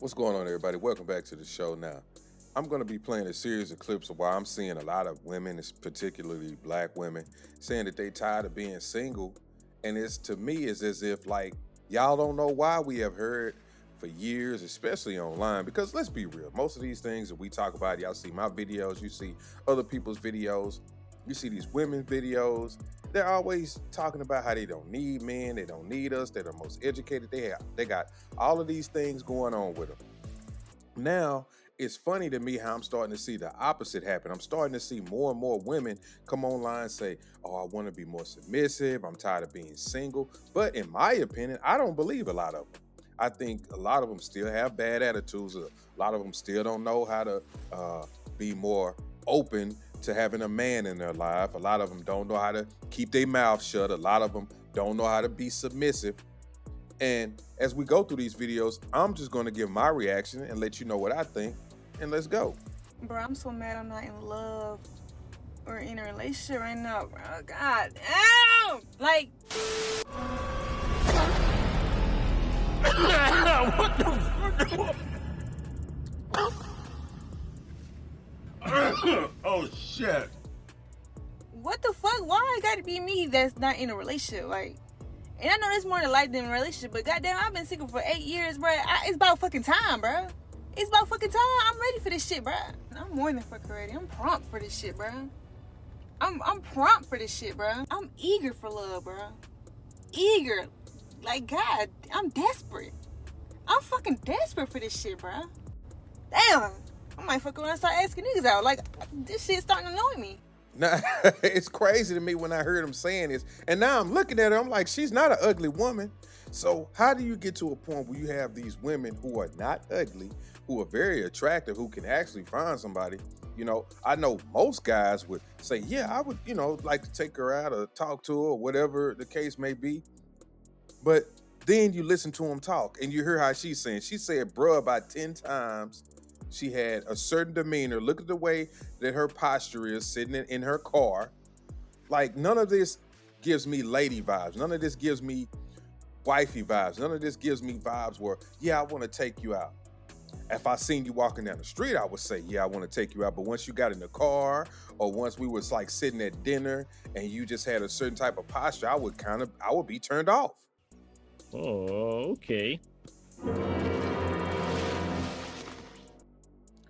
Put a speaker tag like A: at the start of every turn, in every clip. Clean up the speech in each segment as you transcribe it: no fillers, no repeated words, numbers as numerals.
A: What's going on, everybody? Welcome back to the show. Now, I'm going to be playing a series of clips of why I'm seeing a lot of women, particularly black women, saying that they tired of being single. And it's to me, it's as if like y'all don't know why. We have heard for years, especially online, because let's be real, most of these things that we talk about, y'all see my videos, you see other people's videos, you see these women's videos. They're always talking about how they don't need men, they don't need us, they're the most educated. They got all of these things going on with them. Now, it's funny to me how I'm starting to see the opposite happen. I'm starting to see more and more women come online and say, "Oh, I want to be more submissive. I'm tired of being single." But in my opinion, I don't believe a lot of them. I think a lot of them still have bad attitudes. A lot of them still don't know how to be more open to having a man in their life. A lot of them don't know how to keep their mouth shut. A lot of them don't know how to be submissive. And as we go through these videos, I'm just going to give my reaction and let you know what I think. And let's go.
B: Bro, I'm so mad I'm not in love or in a relationship right now, bro. God damn! Like,
C: What the Oh shit.
B: what the fuck? Why it gotta be me that's not in a relationship? Like, and I know there's more to life than a relationship, but goddamn, I've been single for 8 years, bro. It's about fucking time, bro. It's about fucking time. I'm ready for this shit, bro. I'm more than fucking ready. I'm prompt for this shit, bro. I'm prompt for this shit, bro. I'm eager for love, bro. Eager. Like, God, I'm desperate. I'm fucking desperate for this shit, bro. Damn. I might fuck around and start asking niggas out. Like, this shit's starting to annoy me.
A: Now, it's crazy to me when I heard him saying this. And now I'm looking at her, I'm like, she's not an ugly woman. So how do you get to a point where you have these women who are not ugly, who are very attractive, who can actually find somebody? You know, I know most guys would say, yeah, I would, like to take her out or talk to her or whatever the case may be. But then you listen to him talk and you hear how she's saying. She said, bruh, about 10 times. She had a certain demeanor. Look at the way that her posture is sitting in her car. Like, none of this gives me lady vibes. None of this gives me wifey vibes. None of this gives me vibes where, yeah, I want to take you out. If I seen you walking down the street, I would say, yeah, I want to take you out. But once you got in the car or once we was like sitting at dinner and you just had a certain type of posture, I would be turned off.
D: Oh, okay.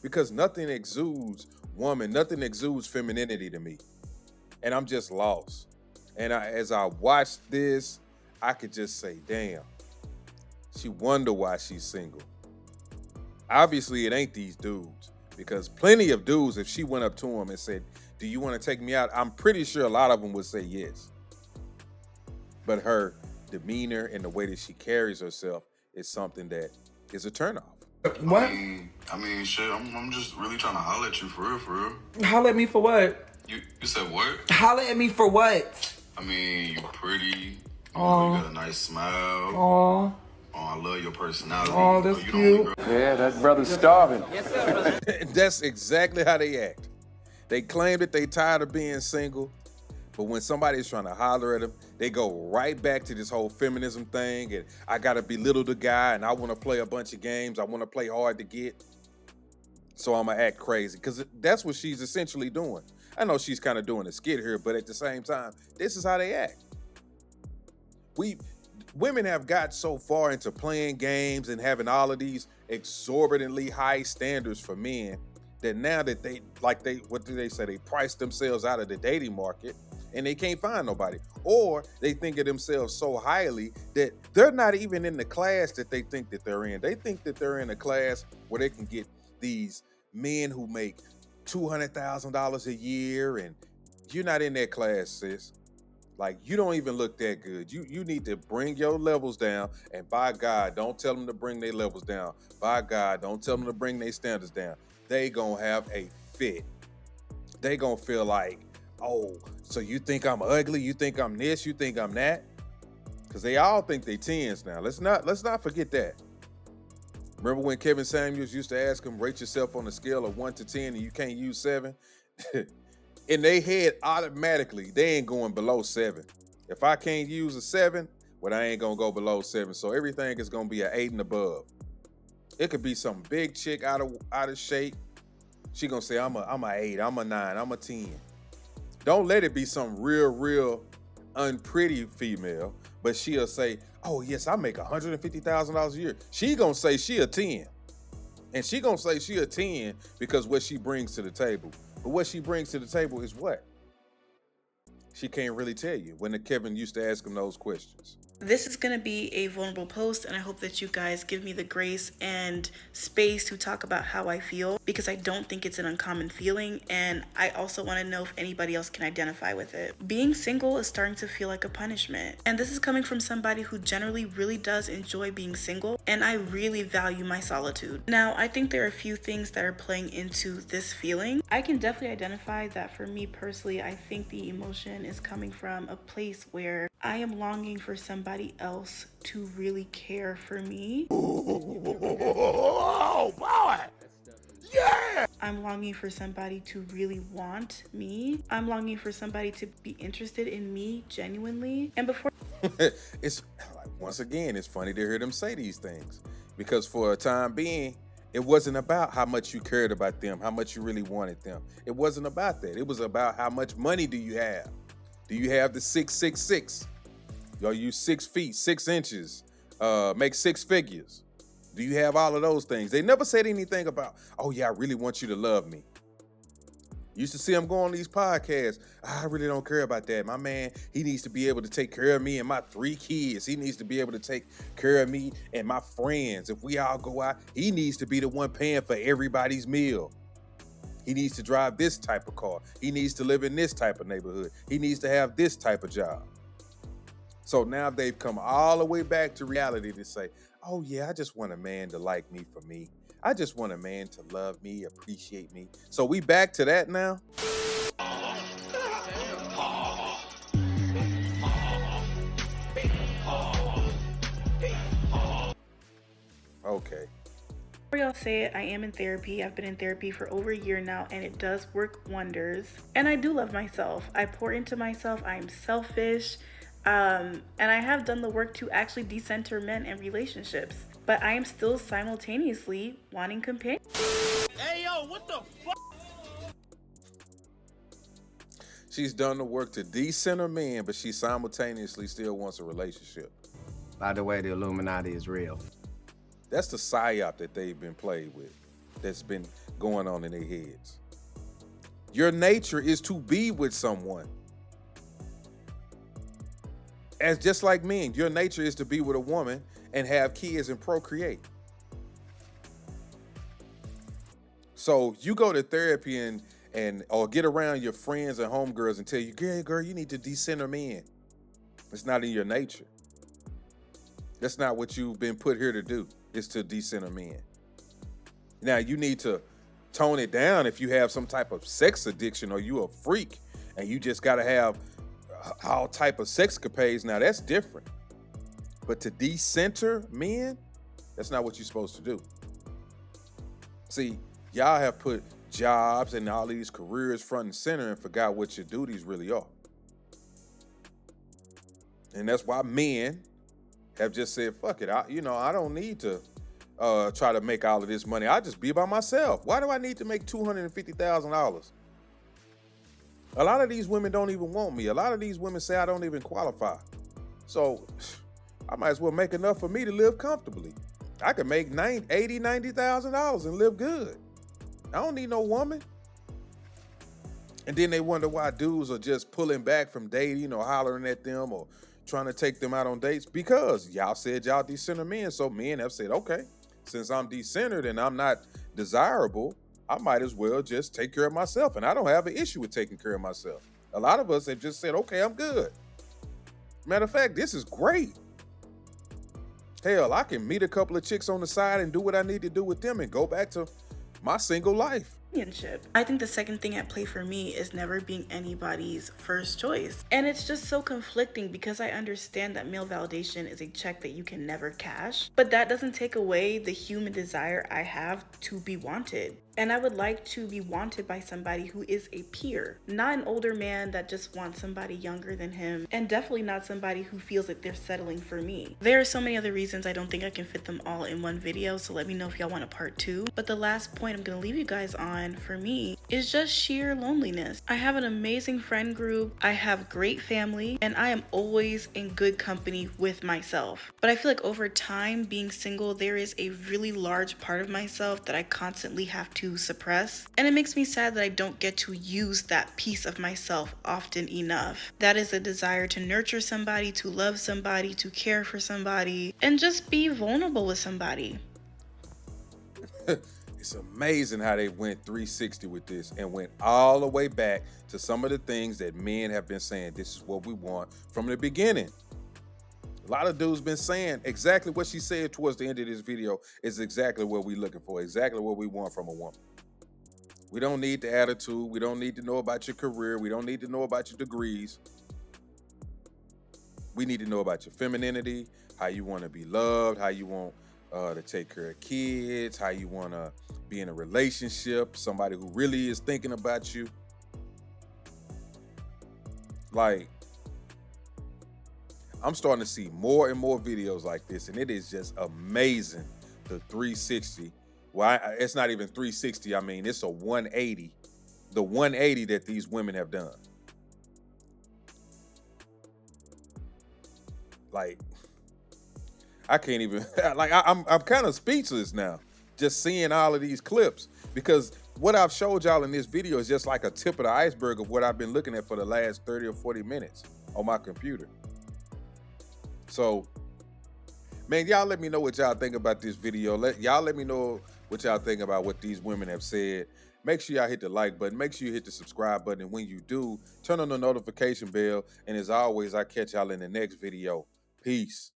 A: Because nothing exudes woman, nothing exudes femininity to me. And I'm just lost. And as I watch this, I could just say, damn, she wonder why she's single. Obviously, it ain't these dudes. Because plenty of dudes, if she went up to him and said, do you want to take me out? I'm pretty sure a lot of them would say yes. But her demeanor and the way that she carries herself is something that is a turnoff.
E: What?
F: I mean, shit, I'm just really trying to holler at you for real, for real.
E: Holler at me for what?
F: You said what?
E: Holler at me for what?
F: I mean, you pretty.
E: Aw.
F: You got a nice smile.
E: Aw.
F: Oh, I love your personality.
E: Aw, that's
F: You
E: cute.
G: Yeah, that brother's starving.
A: That's exactly how they act. They claim that they tired of being single, but when somebody's trying to holler at them, they go right back to this whole feminism thing, and I gotta belittle the guy, and I wanna play a bunch of games, I wanna play hard to get, so I'm gonna act crazy, because that's what she's essentially doing. I know she's kind of doing a skit here, but at the same time, this is how they act. Women have got so far into playing games and having all of these exorbitantly high standards for men that now that what do they say? They price themselves out of the dating market and they can't find nobody. Or they think of themselves so highly that they're not even in the class that they think that they're in. They think that they're in a class where they can get these men who make $200,000 a year, and you're not in that class, sis. Like, you don't even look that good. You need to bring your levels down, and by God, don't tell them to bring their levels down. By God, don't tell them to bring their standards down. They gonna have a fit. They gonna feel like, oh, so you think I'm ugly? You think I'm this? You think I'm that? Because they all think they 10s now. Let's not forget that. Remember when Kevin Samuels used to ask him, rate yourself on a scale of 1 to 10 and you can't use 7? In their head, automatically, they ain't going below 7. If I can't use a 7, well, I ain't gonna go below 7. So everything is gonna be an 8 and above. It could be some big chick out of shape. She gonna say, I'm a 8, I'm a 9, I'm a 10. Don't let it be some real unpretty female, but she'll say, oh yes, I make $150,000 a year. She gonna say she a 10. And she gonna say she a 10 because what she brings to the table. But what she brings to the table is what? She can't really tell you when Kevin used to ask him those questions.
H: This is going to be a vulnerable post, and I hope that you guys give me the grace and space to talk about how I feel, because I don't think it's an uncommon feeling, and I also want to know if anybody else can identify with it. Being single is starting to feel like a punishment, and this is coming from somebody who generally really does enjoy being single, and I really value my solitude. Now, I think there are a few things that are playing into this feeling. I can definitely identify that for me personally, I think the emotion is coming from a place where I am longing for somebody else to really care for me.
C: Oh, boy! Yeah!
H: I'm longing for somebody to really want me. I'm longing for somebody to be interested in me genuinely. And before
A: It's once again, it's funny to hear them say these things, because for a time being, it wasn't about how much you cared about them, how much you really wanted them. It wasn't about that. It was about how much money do you have? Do you have the 666? Are you 6 feet, 6 inches, make 6 figures? Do you have all of those things? They never said anything about, oh yeah, I really want you to love me. You used to see them go on these podcasts. I really don't care about that. My man, he needs to be able to take care of me and my 3 kids. He needs to be able to take care of me and my friends. If we all go out, he needs to be the one paying for everybody's meal. He needs to drive this type of car. He needs to live in this type of neighborhood. He needs to have this type of job. So now they've come all the way back to reality to say, oh yeah, I just want a man to like me for me. I just want a man to love me, appreciate me. So we back to that now? Okay.
H: Before y'all say it, I am in therapy. I've been in therapy for over a year now, and it does work wonders. And I do love myself. I pour into myself. I am selfish. And I have done the work to actually decenter men and relationships. But I am still simultaneously wanting companions.
C: Hey, yo, what the fuck?
A: She's done the work to decenter men, but she simultaneously still wants a relationship.
G: By the way, the Illuminati is real.
A: That's the psyop that they've been played with, that's been going on in their heads. Your nature is to be with someone. As just like men, your nature is to be with a woman and have kids and procreate. So you go to therapy and or get around your friends and homegirls and tell you, girl, you need to decenter men. It's not in your nature. That's not what you've been put here to do, is to decenter men. Now you need to tone it down if you have some type of sex addiction or you a freak and you just gotta have all type of sexcapades. Now that's different. But to decenter men, that's not what you're supposed to do. See, y'all have put jobs and all these careers front and center and forgot what your duties really are. And that's why men have just said, fuck it. I don't need to try to make all of this money. I'll just be by myself. Why do I need to make $250,000? A lot of these women don't even want me. A lot of these women say I don't even qualify. So I might as well make enough for me to live comfortably. I could make $80,000, $90,000 and live good. I don't need no woman. And then they wonder why dudes are just pulling back from dating or hollering at them or trying to take them out on dates, because y'all said y'all decenter men. So men have said, okay, since I'm decentered and I'm not desirable, I might as well just take care of myself. And I don't have an issue with taking care of myself. A lot of us have just said, okay, I'm good. Matter of fact, this is great. Hell, I can meet a couple of chicks on the side and do what I need to do with them and go back to my single life.
H: companionship. I think the second thing at play for me is never being anybody's first choice. And it's just so conflicting because I understand that male validation is a check that you can never cash, but that doesn't take away the human desire I have to be wanted. And I would like to be wanted by somebody who is a peer, not an older man that just wants somebody younger than him, and definitely not somebody who feels like they're settling for me. There are so many other reasons I don't think I can fit them all in one video, so let me know if y'all want a part 2. But the last point I'm gonna leave you guys on for me is just sheer loneliness. I have an amazing friend group, I have great family, and I am always in good company with myself. But I feel like over time, being single, there is a really large part of myself that I constantly have to suppress, and it makes me sad that I don't get to use that piece of myself often enough. That is a desire to nurture somebody, to love somebody, to care for somebody, and just be vulnerable with somebody.
A: It's amazing how they went 360 with this and went all the way back to some of the things that men have been saying. This is what we want from the beginning. A lot of dudes been saying exactly what she said towards the end of this video is exactly what we're looking for, exactly what we want from a woman. We don't need the attitude. We don't need to know about your career. We don't need to know about your degrees. We need to know about your femininity, how you want to be loved, how you want to take care of kids, how you want to be in a relationship, somebody who really is thinking about you. Like, I'm starting to see more and more videos like this, and it is just amazing, the 360. Well, it's not even 360. I mean, it's a 180. The 180 that these women have done. Like, I can't even, like, I'm kind of speechless now, just seeing all of these clips, because what I've showed y'all in this video is just like a tip of the iceberg of what I've been looking at for the last 30 or 40 minutes on my computer. So, man, y'all let me know what y'all think about this video. Y'all let me know what y'all think about what these women have said. Make sure y'all hit the like button. Make sure you hit the subscribe button. And when you do, turn on the notification bell. And as always, I catch y'all in the next video. Peace.